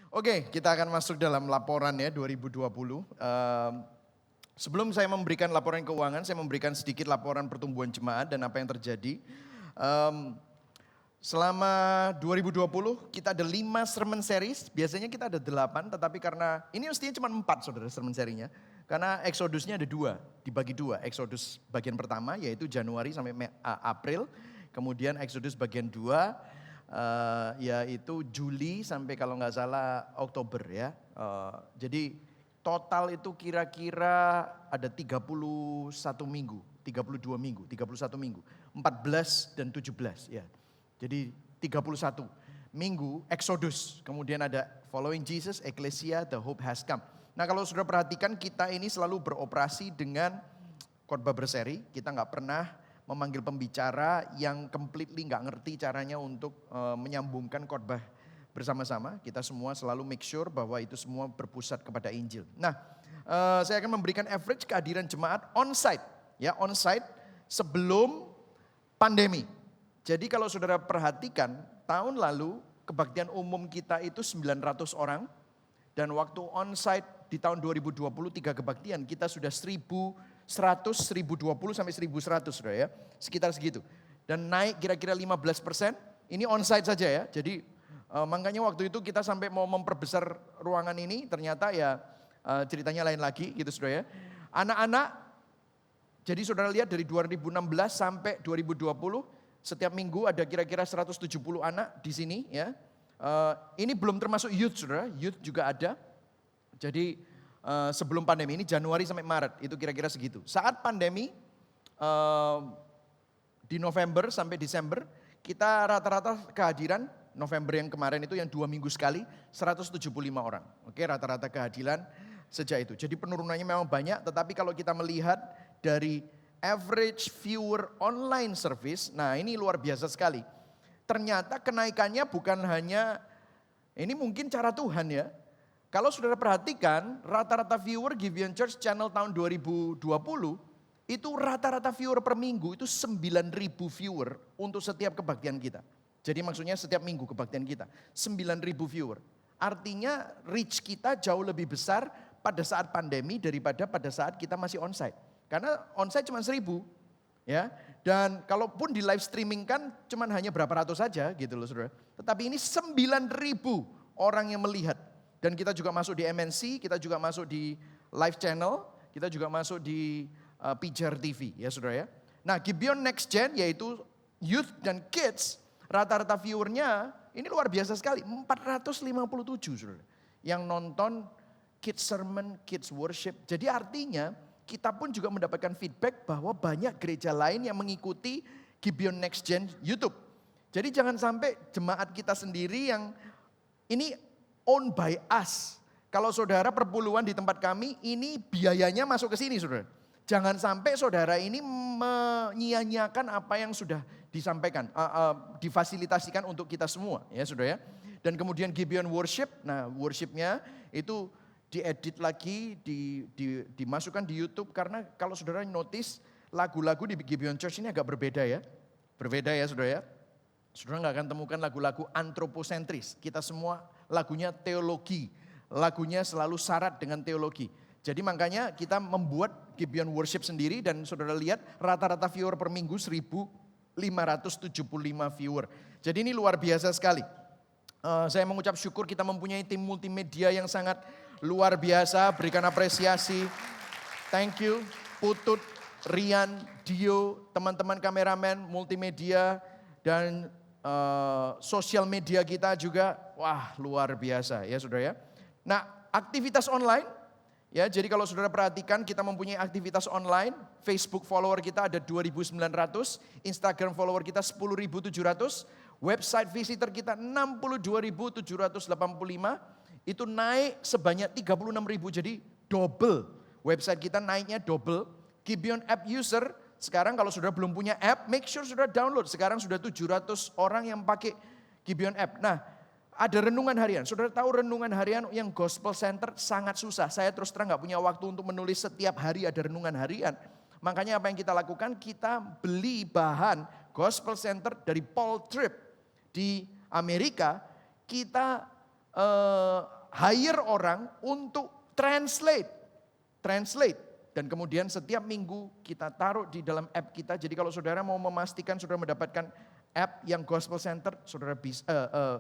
Oke, kita akan masuk dalam laporan ya 2020. Sebelum saya memberikan laporan keuangan, saya memberikan sedikit laporan pertumbuhan jemaat dan apa yang terjadi. Selama 2020 kita ada 5 sermon series, biasanya kita ada 8, tetapi karena ini mestinya cuma 4 saudara sermon serinya. Karena Exodusnya ada 2, dibagi 2. Exodus bagian pertama yaitu Januari sampai April, kemudian Exodus bagian 2 yaitu Juli sampai kalau nggak salah Oktober ya. Jadi total itu kira-kira ada 31 minggu, 32 minggu, 31 minggu, 14 dan 17 ya. Jadi 31 minggu Exodus, kemudian ada Following Jesus, Ecclesia, The Hope Has Come. Nah kalau sudah perhatikan kita ini selalu beroperasi dengan khotbah berseri, kita nggak pernah memanggil pembicara yang completely nggak ngerti caranya untuk menyambungkan khotbah bersama-sama. Kita semua selalu make sure bahwa itu semua berpusat kepada Injil. Nah saya akan memberikan average kehadiran jemaat on-site, ya on-site sebelum pandemi. Jadi kalau saudara perhatikan, tahun lalu kebaktian umum kita itu 900 orang. Dan waktu onsite di tahun 2020 3 kebaktian kita sudah 1.100, 1.020 sampai 1.100 saudara ya. Sekitar segitu. Dan naik kira-kira 15%, ini onsite saja ya. Jadi makanya waktu itu kita sampai mau memperbesar ruangan ini, ternyata ya ceritanya lain lagi gitu saudara ya. Anak-anak, jadi saudara lihat dari 2016 sampai 2020, setiap minggu ada kira-kira 170 anak di sini ya. Ini belum termasuk youth saudara, youth juga ada. Jadi sebelum pandemi ini Januari sampai Maret itu kira-kira segitu. Saat pandemi di November sampai Desember kita rata-rata kehadiran November yang kemarin itu yang 2 minggu sekali 175 orang. Oke, rata-rata kehadiran sejak itu. Jadi penurunannya memang banyak, tetapi kalau kita melihat dari average viewer online service, nah ini luar biasa sekali. Ternyata kenaikannya bukan hanya, ini mungkin cara Tuhan ya. Kalau saudara perhatikan, rata-rata viewer Gibeon Church Channel tahun 2020, itu rata-rata viewer per minggu itu 9.000 viewer untuk setiap kebaktian kita. Jadi maksudnya setiap minggu kebaktian kita, 9.000 viewer. Artinya reach kita jauh lebih besar pada saat pandemi daripada pada saat kita masih onsite. Karena onsite cuma 1.000 ya. Dan kalaupun di live streaming kan cuma hanya berapa ratus saja gitu loh saudara. Tetapi ini 9.000 orang yang melihat. Dan kita juga masuk di MNC, kita juga masuk di live channel, kita juga masuk di Pijar TV ya saudara ya. Nah Gibeon Next Gen yaitu youth dan kids, rata-rata viewernya ini luar biasa sekali, 457 saudara. Yang nonton kids sermon, kids worship. Jadi artinya kita pun juga mendapatkan feedback bahwa banyak gereja lain yang mengikuti Gibeon Next Gen YouTube. Jadi jangan sampai jemaat kita sendiri yang ini owned by us. Kalau saudara perpuluhan di tempat kami, ini biayanya masuk ke sini saudara. Jangan sampai saudara ini menyia-nyiakan apa yang sudah disampaikan, difasilitasikan untuk kita semua ya saudara ya. Dan kemudian Gibeon Worship, nah worshipnya itu diedit lagi, dimasukkan di YouTube karena kalau saudara notice lagu-lagu di Gibeon Church ini agak berbeda ya. Berbeda ya saudara ya. Saudara nggak akan temukan lagu-lagu antroposentris. Kita semua lagunya teologi. Lagunya selalu syarat dengan teologi. Jadi makanya kita membuat Gibeon Worship sendiri dan saudara lihat rata-rata viewer per minggu 1.575 viewer. Jadi ini luar biasa sekali. Saya mengucap syukur kita mempunyai tim multimedia yang sangat luar biasa, berikan apresiasi. Thank you, Putut, Rian, Dio, teman-teman kameramen, multimedia, dan sosial media kita juga. Wah luar biasa ya saudara ya. Nah aktivitas online, ya jadi kalau saudara perhatikan kita mempunyai aktivitas online. Facebook follower kita ada 2.900, Instagram follower kita 10.700, website visitor kita 62.785. Itu naik sebanyak 36.000, jadi double. Website kita naiknya double. Gibeon app user, sekarang kalau saudara belum punya app, make sure saudara download. Sekarang sudah 700 orang yang pakai Gibeon app. Nah, ada renungan harian. Saudara tahu renungan harian yang gospel center sangat susah. Saya terus terang gak punya waktu untuk menulis setiap hari ada renungan harian. Makanya apa yang kita lakukan, kita beli bahan gospel center dari Paul Tripp di Amerika. Kita hire orang untuk translate. Dan kemudian setiap minggu kita taruh di dalam app kita. Jadi kalau saudara mau memastikan saudara mendapatkan app yang Gospel Center, saudara bisa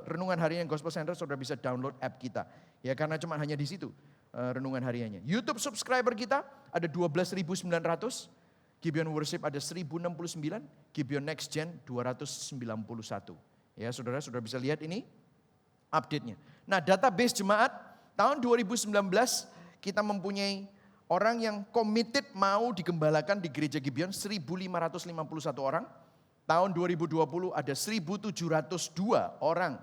renungan harian Gospel Center, saudara bisa download app kita. Ya karena cuma hanya di situ renungan hariannya. YouTube subscriber kita ada 12.900, Gibeon Worship ada 1.069, Gibeon Next Gen 291. Ya saudara bisa lihat ini update-nya. Nah database jemaat tahun 2019 kita mempunyai orang yang committed mau digembalakan di gereja Gibeon 1.551 orang. Tahun 2020 ada 1.702 orang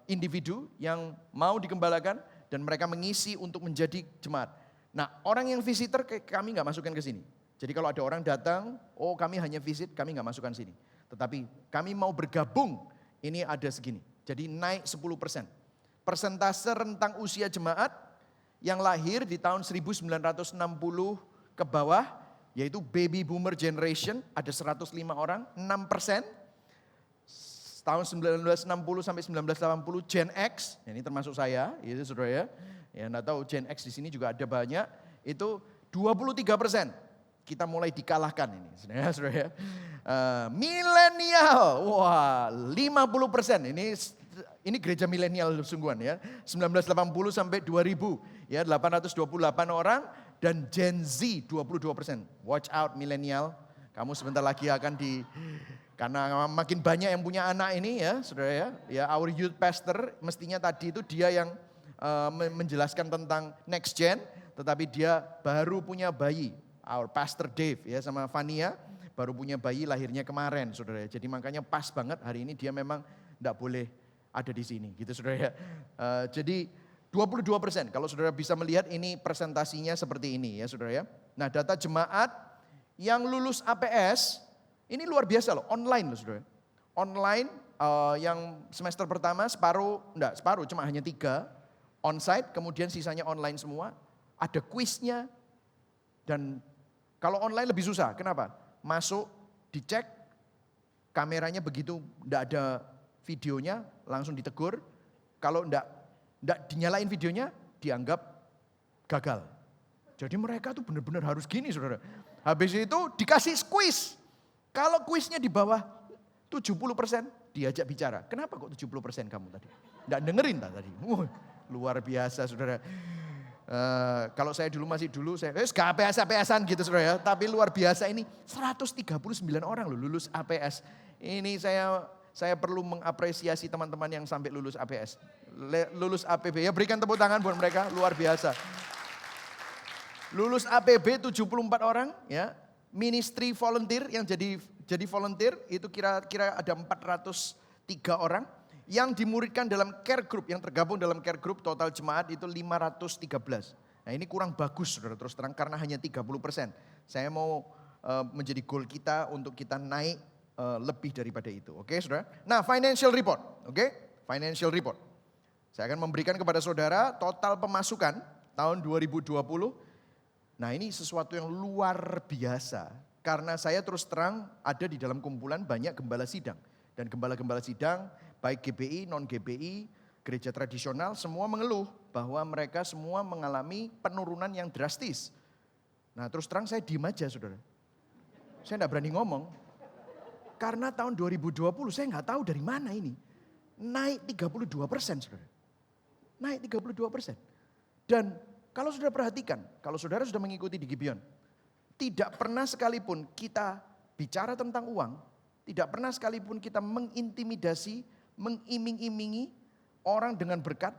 individu yang mau digembalakan dan mereka mengisi untuk menjadi jemaat. Nah orang yang visitor kami nggak masukkan ke sini. Jadi kalau ada orang datang, oh kami hanya visit, kami nggak masukkan sini. Tetapi kami mau bergabung, ini ada segini. Jadi naik 10%. Persentase rentang usia jemaat yang lahir di tahun 1960 ke bawah, yaitu baby boomer generation, ada 105 orang, 6%. Tahun 1960 sampai 1980 Gen X, ini termasuk saya, itu saudara ya. Ya enggak tahu Gen X di sini juga ada banyak, itu 23%. Kita mulai dikalahkan ini, saudara ya. Milenial, wah 50%, ini gereja milenial sungguhan ya. 1980 sampai 2000 ya 828 orang dan Gen Z 22%. Watch out milenial, kamu sebentar lagi akan karena makin banyak yang punya anak ini ya saudara ya. Ya our youth pastor mestinya tadi itu dia yang menjelaskan tentang next gen, tetapi dia baru punya bayi. Our pastor Dave ya sama Fania baru punya bayi lahirnya kemarin saudara ya. Jadi makanya pas banget hari ini dia memang enggak boleh ada di sini gitu saudara ya. Jadi 22%, kalau saudara bisa melihat ini presentasinya seperti ini ya saudara ya. Nah data jemaat yang lulus APS, ini luar biasa loh, online loh saudara. Online yang semester pertama separuh cuma hanya 3 onsite, kemudian sisanya online semua. Ada kuisnya dan kalau online lebih susah, kenapa? Masuk, dicek, kameranya begitu enggak ada videonya langsung ditegur, kalau enggak dinyalain videonya dianggap gagal. Jadi mereka tuh benar-benar harus gini saudara. Habis itu dikasih kuis. Kalau kuisnya di bawah 70% diajak bicara. Kenapa kok 70% kamu tadi? Enggak dengerin tadi. Luar biasa saudara. Kalau saya dulu saya gak APS-APSan gitu saudara ya. Tapi luar biasa ini 139 orang loh lulus APS. Ini saya perlu mengapresiasi teman-teman yang sampai lulus APS. Lulus APB, ya berikan tepuk tangan buat mereka, luar biasa. Lulus APB 74 orang, ya. Ministry volunteer yang jadi volunteer itu kira-kira ada 403 orang. Yang dimuridkan dalam care group, yang tergabung dalam care group total jemaat itu 513. Nah ini kurang bagus saudara, terus terang karena hanya 30%. Saya mau menjadi goal kita untuk kita naik lebih daripada itu. Oke saudara. Nah financial report, oke. Financial report. Saya akan memberikan kepada saudara total pemasukan tahun 2020. Nah ini sesuatu yang luar biasa. Karena saya terus terang ada di dalam kumpulan banyak gembala sidang. Dan gembala-gembala sidang baik GBI, non-GBI, gereja tradisional semua mengeluh bahwa mereka semua mengalami penurunan yang drastis. Nah terus terang saya diem aja saudara. Saya enggak berani ngomong. Karena tahun 2020 saya enggak tahu dari mana ini. Naik 32% saudara. Naik 32%. Dan kalau sudah perhatikan, kalau saudara sudah mengikuti di Gibeon, tidak pernah sekalipun kita bicara tentang uang, tidak pernah sekalipun kita mengintimidasi, mengiming-imingi orang dengan berkat.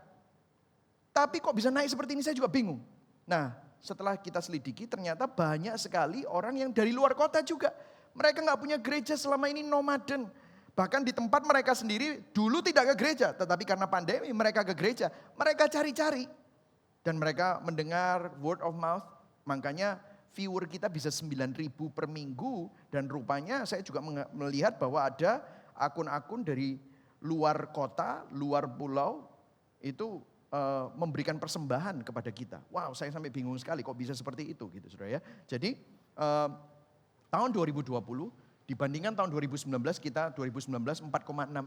Tapi kok bisa naik seperti ini saya juga bingung. Nah setelah kita selidiki ternyata banyak sekali orang yang dari luar kota juga. Mereka nggak punya gereja selama ini nomaden. Bahkan di tempat mereka sendiri dulu tidak ke gereja. Tetapi karena pandemi mereka ke gereja. Mereka cari-cari. Dan mereka mendengar word of mouth. Makanya viewer kita bisa 9.000 per minggu. Dan rupanya saya juga melihat bahwa ada akun-akun dari luar kota, luar pulau. Itu memberikan persembahan kepada kita. Wow, saya sampai bingung sekali kok bisa seperti itu gitu saudara ya. Jadi tahun 2020 dibandingkan tahun 2019 kita 2019 4,6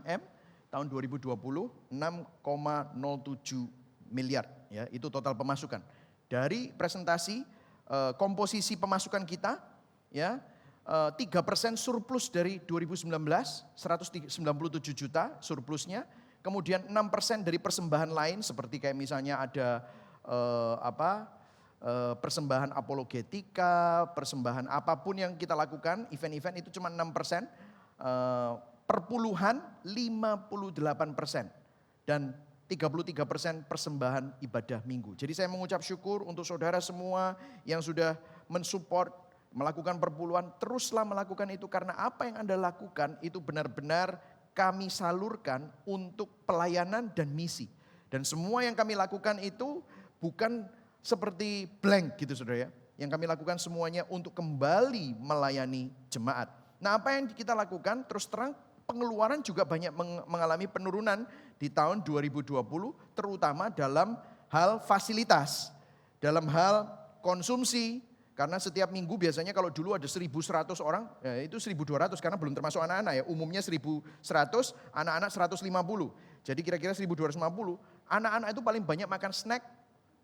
M, tahun 2020 6,07 miliar, ya, itu total pemasukan. Dari presentasi komposisi pemasukan kita, ya, 3% surplus dari 2019, 197 juta surplusnya. Kemudian 6% dari persembahan lain seperti kayak misalnya ada persembahan apologetika, persembahan apapun yang kita lakukan, event-event itu cuma 6%, perpuluhan 58%, dan 33% persembahan ibadah minggu. Jadi saya mengucap syukur untuk saudara semua yang sudah mensupport, melakukan perpuluhan, teruslah melakukan itu karena apa yang Anda lakukan itu benar-benar kami salurkan untuk pelayanan dan misi. Dan semua yang kami lakukan itu bukan seperti blank gitu saudara ya. Yang kami lakukan semuanya untuk kembali melayani jemaat. Nah apa yang kita lakukan terus terang pengeluaran juga banyak mengalami penurunan di tahun 2020 terutama dalam hal fasilitas, dalam hal konsumsi. Karena setiap minggu biasanya kalau dulu ada 1.100 orang, ya itu 1.200 karena belum termasuk anak-anak ya. Umumnya 1.100, anak-anak 150. Jadi kira-kira 1.250. Anak-anak itu paling banyak makan snack,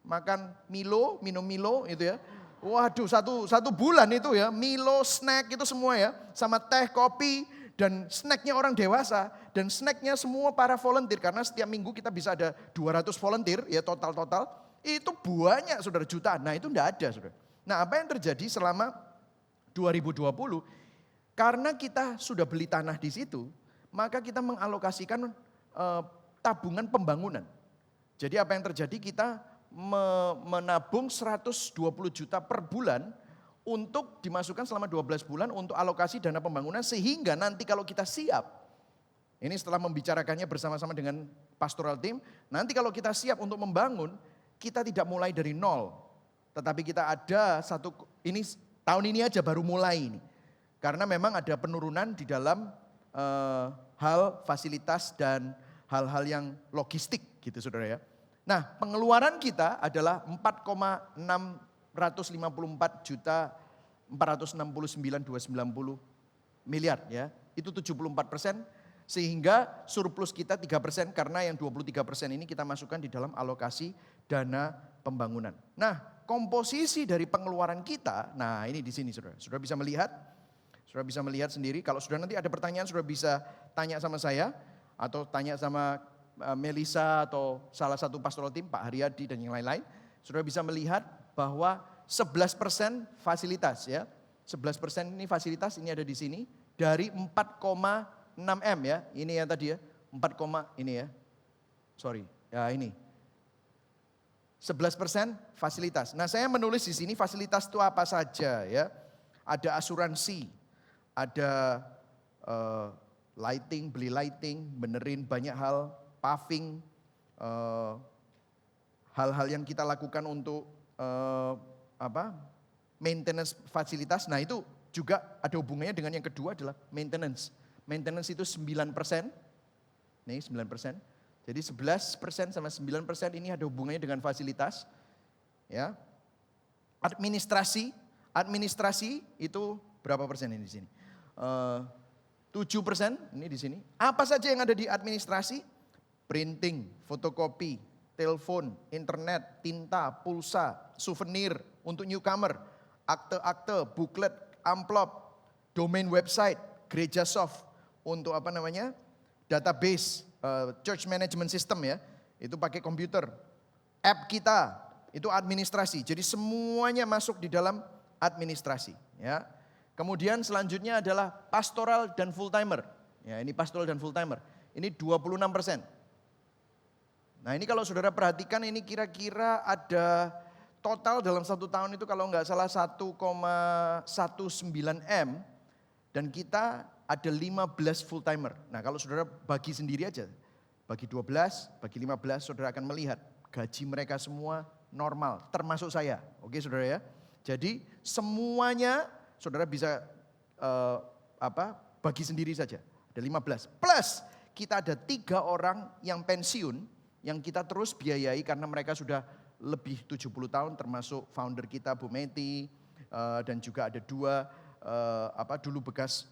makan Milo, minum Milo itu ya. Waduh satu bulan itu ya, Milo, snack itu semua ya. Sama teh, kopi, dan snacknya orang dewasa. Dan snacknya semua para volunteer. Karena setiap minggu kita bisa ada 200 volunteer ya total. Itu banyak saudara, jutaan. Nah itu enggak ada saudara. Nah apa yang terjadi selama 2020, karena kita sudah beli tanah di situ, maka kita mengalokasikan tabungan pembangunan. Jadi apa yang terjadi, kita menabung 120 juta per bulan untuk dimasukkan selama 12 bulan untuk alokasi dana pembangunan sehingga nanti kalau kita siap, ini setelah membicarakannya bersama-sama dengan pastoral team, nanti kalau kita siap untuk membangun, kita tidak mulai dari nol. Tetapi kita ada ini tahun ini aja baru mulai ini. Karena memang ada penurunan di dalam hal fasilitas dan hal-hal yang logistik gitu saudara ya. Nah pengeluaran kita adalah 4,654 juta 469.290 miliar ya. Itu 74%. Sehingga surplus kita 3% karena yang 23% ini kita masukkan di dalam alokasi dana pembangunan. Nah, komposisi dari pengeluaran kita, nah ini di sini saudara. Saudara bisa melihat, sendiri. Kalau sudah nanti ada pertanyaan, saudara bisa tanya sama saya atau tanya sama Melisa atau salah satu pastoral tim Pak Haryadi dan yang lain-lain. Saudara bisa melihat bahwa 11% fasilitas ya. 11% ini fasilitas ini ada di sini dari 4,6 M ya. Ini yang tadi ya, 4, ini ya. Sorry, ya ini. 11% fasilitas. Nah saya menulis di sini fasilitas itu apa saja ya. Ada asuransi, ada lighting, beli lighting, benerin banyak hal, paving, hal-hal yang kita lakukan untuk maintenance fasilitas. Nah itu juga ada hubungannya dengan yang kedua adalah maintenance. Maintenance itu 9%, nih 9%. Jadi 11% sama 9% ini ada hubungannya dengan fasilitas. Ya. Administrasi itu berapa persen ini di sini? 7% ini di sini. Apa saja yang ada di administrasi? Printing, fotokopi, telepon, internet, tinta, pulsa, souvenir untuk newcomer, akte-akte, booklet, amplop, domain website, gereja soft untuk database, church management system ya, itu pakai komputer. App kita itu administrasi. Jadi semuanya masuk di dalam administrasi ya. Kemudian selanjutnya adalah pastoral dan full timer. Ya, ini pastoral dan full timer. Ini 26%. Nah, ini kalau saudara perhatikan ini kira-kira ada total dalam satu tahun itu kalau nggak salah 1,19 M dan kita ada 15 full timer. Nah kalau saudara bagi sendiri aja, bagi 12, bagi 15, saudara akan melihat gaji mereka semua normal, termasuk saya. Oke saudara ya. Jadi semuanya saudara bisa bagi sendiri saja. Ada 15. Plus kita ada 3 orang yang pensiun, yang kita terus biayai karena mereka sudah lebih 70 tahun termasuk founder kita Bu Meti, dan juga ada 2 dulu bekas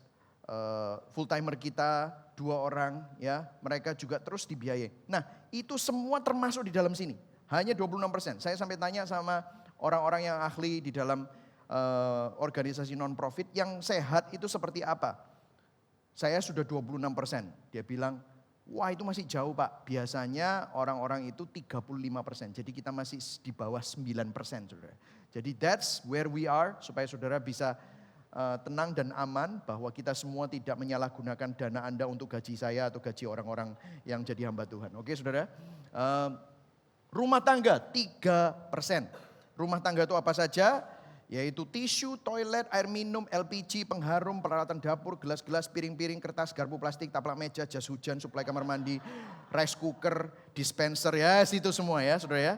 full timer kita 2 orang ya, mereka juga terus dibiayai. Nah itu semua termasuk di dalam sini. Hanya 26%. Saya sampai tanya sama orang-orang yang ahli di dalam organisasi non-profit, yang sehat itu seperti apa? Saya sudah 26%. Dia bilang, wah itu masih jauh Pak. Biasanya orang-orang itu 35%. Jadi kita masih di bawah 9%, saudara. Jadi that's where we are, supaya saudara bisa tenang dan aman bahwa kita semua tidak menyalahgunakan dana Anda untuk gaji saya atau gaji orang-orang yang jadi hamba Tuhan. Oke saudara. Rumah tangga 3%. Rumah tangga itu apa saja? Yaitu tisu, toilet, air minum, LPG, pengharum, peralatan dapur, gelas-gelas, piring-piring, kertas, garpu plastik, taplak meja, jas hujan, suplai kamar mandi, rice cooker, dispenser, ya situ semua ya saudara ya.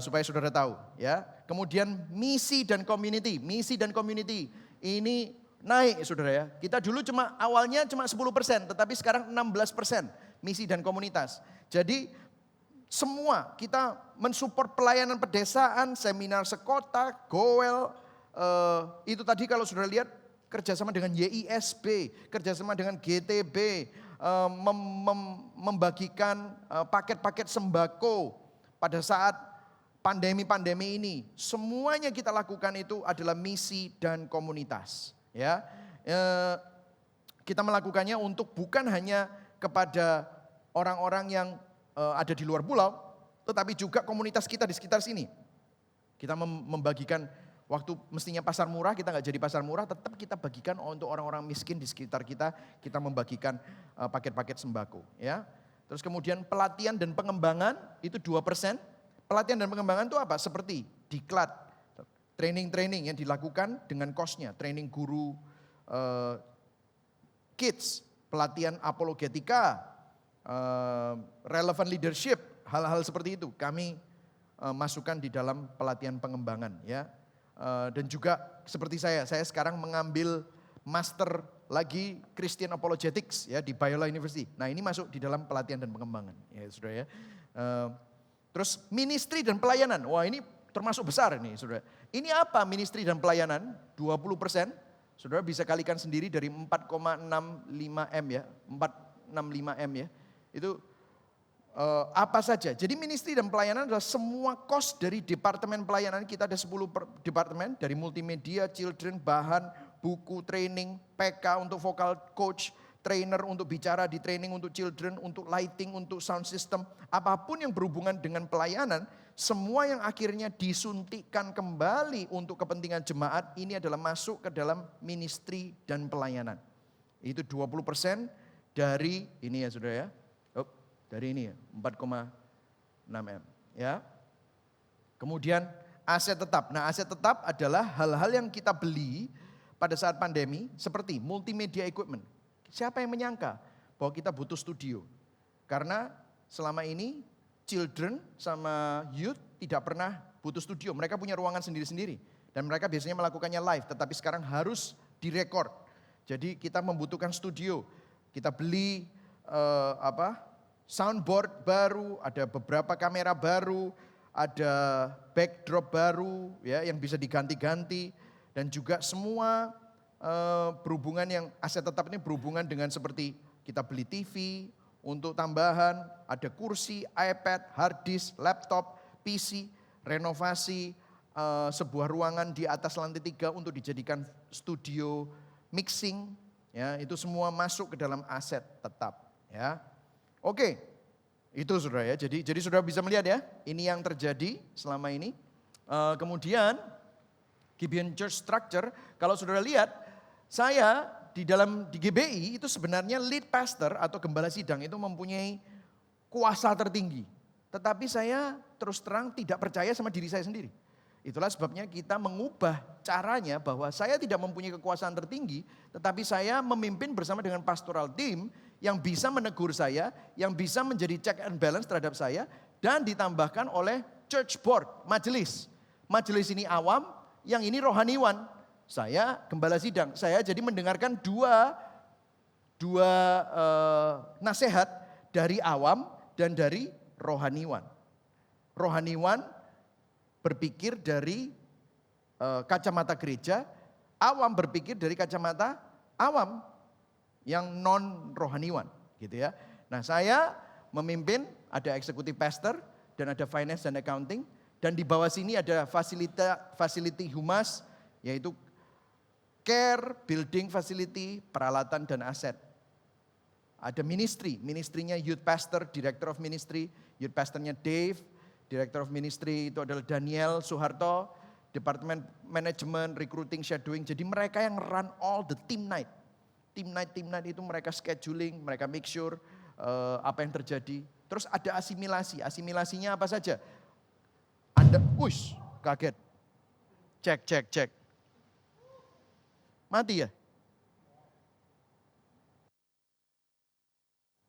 Supaya saudara tahu ya. Kemudian misi dan community. Misi dan community ini naik saudara ya. Kita dulu awalnya cuma 10%, tetapi sekarang 16% misi dan komunitas. Jadi semua kita mensupport pelayanan pedesaan, seminar sekota, goel, itu tadi kalau sudah lihat kerjasama dengan YISB, kerjasama dengan GTB, membagikan paket-paket sembako pada saat pandemi-pandemi ini. Semuanya kita lakukan itu adalah misi dan komunitas. Ya, kita melakukannya untuk bukan hanya kepada orang-orang yang ada di luar pulau, tetapi juga komunitas kita di sekitar sini. Kita membagikan waktu mestinya pasar murah, kita nggak jadi pasar murah, tetap kita bagikan untuk orang-orang miskin di sekitar kita. Kita membagikan paket-paket sembako. Ya. Terus kemudian pelatihan dan pengembangan itu 2%. Pelatihan dan pengembangan itu apa? Seperti diklat, training-training yang dilakukan dengan cost-nya, training guru kids, pelatihan apologetika, relevant leadership, hal-hal seperti itu kami masukkan di dalam pelatihan pengembangan ya. Dan juga seperti saya sekarang mengambil master lagi Christian Apologetics ya di Biola University. Nah ini masuk di dalam pelatihan dan pengembangan ya saudara ya. Terus ministry dan pelayanan, wah ini termasuk besar ini saudara. Ini apa ministry dan pelayanan? 20%, saudara bisa kalikan sendiri dari 4,65 M ya, 465 M ya. Itu apa saja. Jadi ministry dan pelayanan adalah semua cost dari departemen pelayanan. Kita ada 10 departemen, dari multimedia, children, bahan, buku, training, PK untuk vocal coach, trainer untuk bicara di training untuk children, untuk lighting, untuk sound system. Apapun yang berhubungan dengan pelayanan, semua yang akhirnya disuntikkan kembali untuk kepentingan jemaat, ini adalah masuk ke dalam ministry dan pelayanan. Itu 20% dari ini ya saudara ya. Dari ini ya, 4,6 M. Ya. Kemudian aset tetap. Nah aset tetap adalah hal-hal yang kita beli pada saat pandemi seperti multimedia equipment. Siapa yang menyangka bahwa kita butuh studio? Karena selama ini children sama youth tidak pernah butuh studio. Mereka punya ruangan sendiri-sendiri. Dan mereka biasanya melakukannya live, tetapi sekarang harus direkord. Jadi kita membutuhkan studio. Kita beli soundboard baru, ada beberapa kamera baru, ada backdrop baru ya yang bisa diganti-ganti, dan juga semua berhubungan yang aset tetap ini berhubungan dengan seperti kita beli TV untuk tambahan, ada kursi, iPad, hard disk, laptop, PC, renovasi sebuah ruangan di atas lantai 3 untuk dijadikan studio mixing, ya itu semua masuk ke dalam aset tetap ya. Oke, itu saudara ya. Jadi saudara bisa melihat ya, ini yang terjadi selama ini. Kemudian Gibeon Church Structure, kalau saudara lihat, saya di GBI itu sebenarnya lead pastor atau gembala sidang itu mempunyai kuasa tertinggi. Tetapi saya terus terang tidak percaya sama diri saya sendiri. Itulah sebabnya kita mengubah caranya bahwa saya tidak mempunyai kekuasaan tertinggi, tetapi saya memimpin bersama dengan pastoral team yang bisa menegur saya, yang bisa menjadi check and balance terhadap saya, dan ditambahkan oleh church board, majelis. Majelis ini awam, yang ini rohaniwan. Saya gembala sidang, saya jadi mendengarkan dua nasihat dari awam dan dari rohaniwan. Rohaniwan berpikir dari kacamata gereja, awam berpikir dari kacamata awam yang non rohaniwan gitu ya. Nah saya memimpin, ada eksekutif pastor, dan ada finance dan accounting. Dan di bawah sini ada facility humas, yaitu care, building facility, peralatan dan aset. Ada ministrinya youth pastor, director of ministry, youth pastornya Dave, director of ministry itu adalah Daniel Soeharto, departemen manajemen, recruiting, shadowing. Jadi mereka yang run all the team night. Team night itu mereka scheduling, mereka make sure apa yang terjadi. Terus ada asimilasinya apa saja? Anda, kaget. Cek. Mati ya?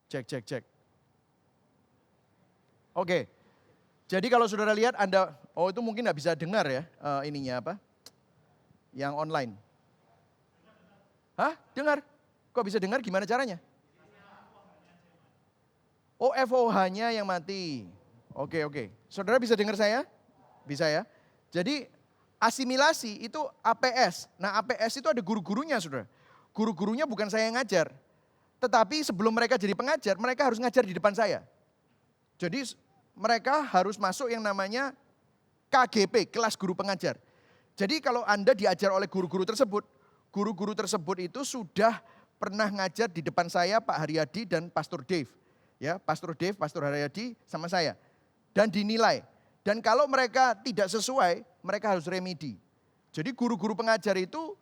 Cek. Oke. Jadi kalau saudara lihat Anda, itu mungkin nggak bisa dengar ya ininya apa? Yang online. Hah? Dengar? Kok bisa dengar? Gimana caranya? Oh, FOH-nya yang mati. Oke. Saudara bisa dengar saya? Bisa ya? Jadi asimilasi itu APS. Nah APS itu ada guru-gurunya saudara. Guru-gurunya bukan saya yang ngajar. Tetapi sebelum mereka jadi pengajar, mereka harus ngajar di depan saya. Jadi mereka harus masuk yang namanya KGP, kelas guru pengajar. Jadi kalau Anda diajar oleh guru-guru tersebut itu sudah pernah ngajar di depan saya Pak Haryadi dan Pastor Dave. Ya, Pastor Dave, Pastor Haryadi sama saya. Dan dinilai. Dan kalau mereka tidak sesuai, mereka harus remedi. Jadi guru-guru pengajar itu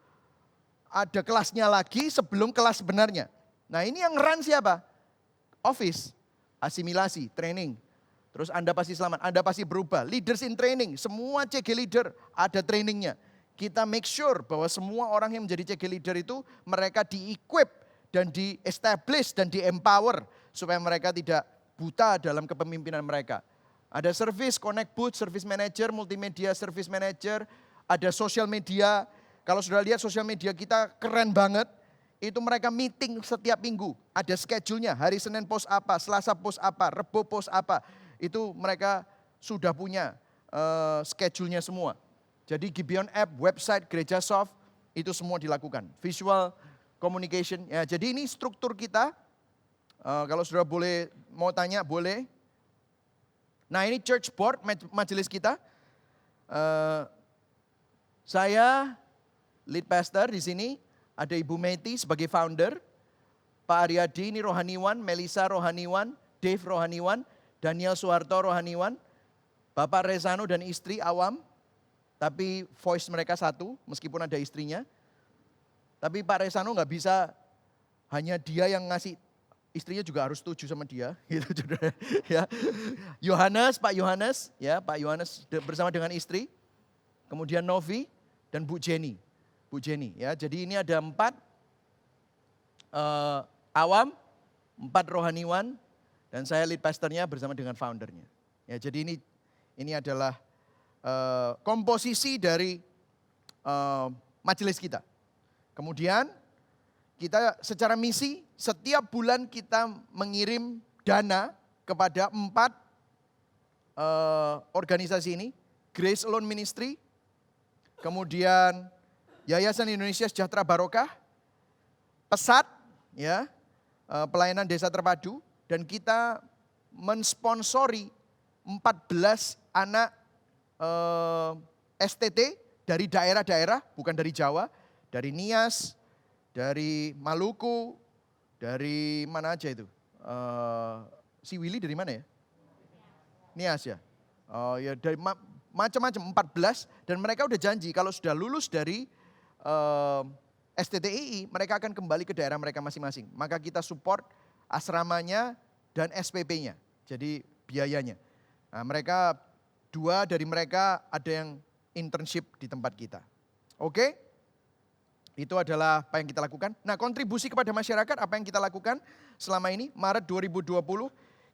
ada kelasnya lagi sebelum kelas sebenarnya. Nah ini yang run siapa? Office, asimilasi, training. Terus Anda pasti selamat, Anda pasti berubah. Leaders in training, semua CG leader ada trainingnya. Kita make sure bahwa semua orang yang menjadi CG leader itu mereka di-equip dan di-establish dan di-empower. Supaya mereka tidak buta dalam kepemimpinan mereka. Ada service, connect booth, service manager, multimedia service manager, ada social media. Kalau sudah lihat social media kita keren banget, itu mereka meeting setiap minggu. Ada schedule-nya, hari Senin post apa, Selasa post apa, Rebo post apa. Itu mereka sudah punya schedule-nya semua. Jadi Gibeon App, website, Gereja Soft, itu semua dilakukan. Visual communication, ya, jadi ini struktur kita. Kalau sudah boleh, mau tanya boleh. Nah ini church board, majelis kita. Saya lead pastor di sini, ada Ibu Meti sebagai founder, Pak Aryadi ini rohaniwan, Melisa rohaniwan, Dave rohaniwan, Daniel Soeharto rohaniwan, Bapak Rezano dan istri awam, tapi voice mereka satu meskipun ada istrinya. Tapi Pak Rezano nggak bisa hanya dia yang ngasih, istrinya juga harus setuju sama dia, gitu saudara. Ya, Pak Yohanes bersama dengan istri, kemudian Novi dan Bu Jenny, ya. Jadi ini ada 4 awam, 4 rohaniwan, dan saya lead pastornya bersama dengan foundernya. Ya, jadi ini adalah komposisi dari majelis kita. Kemudian kita secara misi setiap bulan kita mengirim dana kepada 4 organisasi ini. Grace Alone Ministry, kemudian Yayasan Indonesia Sejahtera Barokah, Pesat, ya, pelayanan desa terpadu, dan kita mensponsori 14 anak STT dari daerah-daerah, bukan dari Jawa, dari Nias, dari Maluku, dari mana aja itu? Si Willy dari mana ya? Nias ya? Oh ya, dari macam-macam 14, dan mereka udah janji kalau sudah lulus dari STTII, mereka akan kembali ke daerah mereka masing-masing. Maka kita support asramanya dan SPP-nya, jadi biayanya. Nah, mereka 2 dari mereka ada yang internship di tempat kita. Oke? Itu adalah apa yang kita lakukan. Nah, kontribusi kepada masyarakat, apa yang kita lakukan selama ini. Maret 2020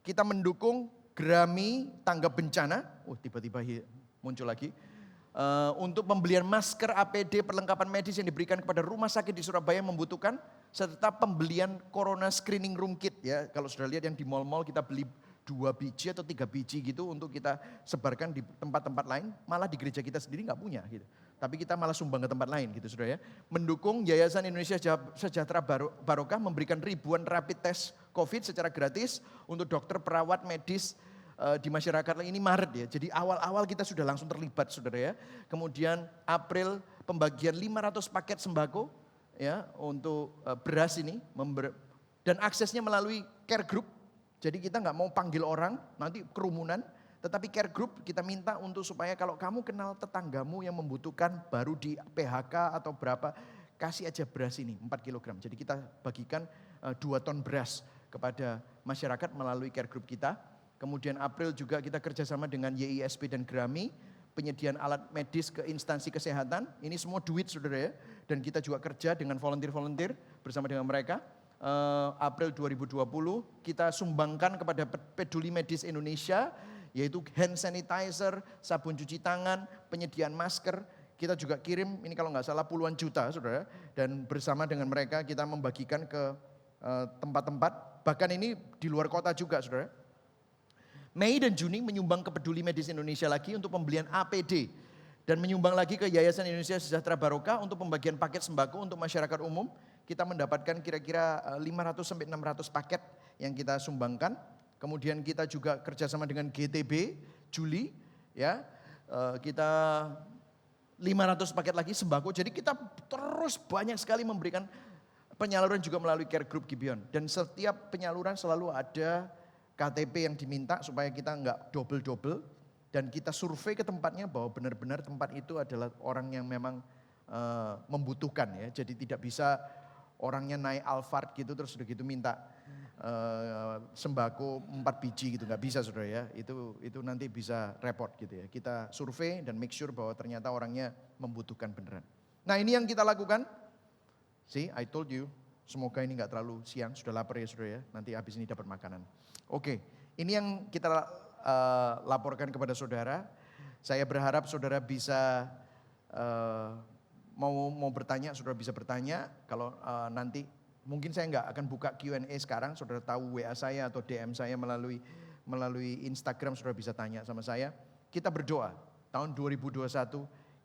kita mendukung Grammy Tanggap Bencana. Tiba-tiba muncul lagi. Untuk pembelian masker, APD, perlengkapan medis yang diberikan kepada rumah sakit di Surabaya yang membutuhkan. Serta pembelian Corona Screening Room Kit. Ya, kalau sudah lihat yang di mall-mall kita beli 2 biji atau 3 biji gitu untuk kita sebarkan di tempat-tempat lain. Malah di gereja kita sendiri nggak punya gitu. Tapi kita malah sumbang ke tempat lain gitu saudara ya. Mendukung Yayasan Indonesia Sejahtera Barokah memberikan ribuan rapid test COVID secara gratis untuk dokter, perawat, medis, di masyarakat ini Maret ya. Jadi awal-awal kita sudah langsung terlibat saudara ya. Kemudian April pembagian 500 paket sembako ya untuk beras ini. Dan aksesnya melalui care group. Jadi kita nggak mau panggil orang, nanti kerumunan. Tetapi care group kita minta untuk supaya kalau kamu kenal tetanggamu yang membutuhkan baru di PHK atau berapa, kasih aja beras ini 4 kg. Jadi kita bagikan 2 ton beras kepada masyarakat melalui care group kita. Kemudian April juga kita kerjasama dengan YISP dan Grami, penyediaan alat medis ke instansi kesehatan. Ini semua duit saudara ya. Dan kita juga kerja dengan volunteer-volunteer bersama dengan mereka. April 2020 kita sumbangkan kepada Peduli Medis Indonesia, yaitu hand sanitizer, sabun cuci tangan, penyediaan masker. Kita juga kirim, ini kalau nggak salah puluhan juta saudara. Dan bersama dengan mereka kita membagikan ke tempat-tempat, bahkan ini di luar kota juga saudara. Mei dan Juni menyumbang ke Peduli Medis Indonesia lagi untuk pembelian APD. Dan menyumbang lagi ke Yayasan Indonesia Sejahtera Barokah untuk pembagian paket sembako untuk masyarakat umum. Kita mendapatkan kira-kira 500-600 paket yang kita sumbangkan. Kemudian kita juga kerjasama dengan GTB, Juli. Ya, kita 500 paket lagi sembako. Jadi kita terus banyak sekali memberikan penyaluran juga melalui care group Gibeon. Dan setiap penyaluran selalu ada KTP yang diminta supaya kita nggak double-double. Dan kita survei ke tempatnya bahwa benar-benar tempat itu adalah orang yang memang membutuhkan ya. Jadi tidak bisa orangnya naik Alphard gitu terus udah gitu minta sembako 4 biji gitu, nggak bisa saudara ya. Itu nanti bisa repot gitu ya. Kita survei dan make sure bahwa ternyata orangnya membutuhkan beneran. Nah ini yang kita lakukan. See, I told you. Semoga ini nggak terlalu siang, sudah lapar ya saudara ya. Nanti habis ini dapat makanan. Oke, ini yang kita laporkan kepada saudara. Saya berharap saudara bisa mau bertanya, saudara bisa bertanya. Kalau nanti mungkin saya nggak akan buka Q&A sekarang, saudara tahu WA saya atau DM saya melalui Instagram, saudara bisa tanya sama saya. Kita berdoa, tahun 2021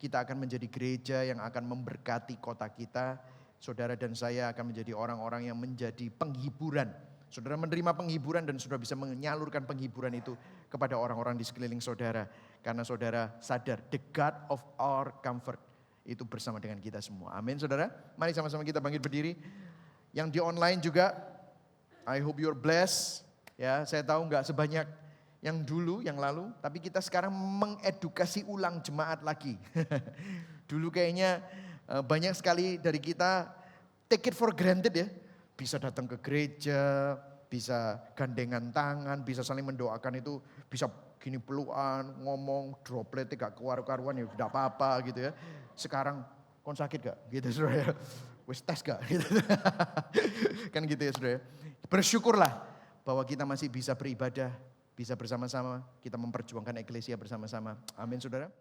kita akan menjadi gereja yang akan memberkati kota kita. Saudara dan saya akan menjadi orang-orang yang menjadi penghiburan. Saudara menerima penghiburan dan saudara bisa menyalurkan penghiburan itu kepada orang-orang di sekeliling saudara. Karena saudara sadar, the God of our comfort itu bersama dengan kita semua. Amin saudara. Mari sama-sama kita bangkit berdiri. Yang di online juga, I hope you're blessed. Ya, saya tahu nggak sebanyak yang dulu, yang lalu. Tapi kita sekarang mengedukasi ulang jemaat lagi. Dulu kayaknya banyak sekali dari kita take it for granted ya. Bisa datang ke gereja, bisa gandengan tangan, bisa saling mendoakan itu, bisa gini pelukan, ngomong, dropletnya gak keluar-keluaran ya tidak apa-apa gitu ya. Sekarang, kon sakit gak? Gitu saudara ya. Wis tes gak? Gitu. Kan gitu ya saudara ya. Bersyukurlah bahwa kita masih bisa beribadah, bisa bersama-sama, kita memperjuangkan eklesia bersama-sama. Amin saudara.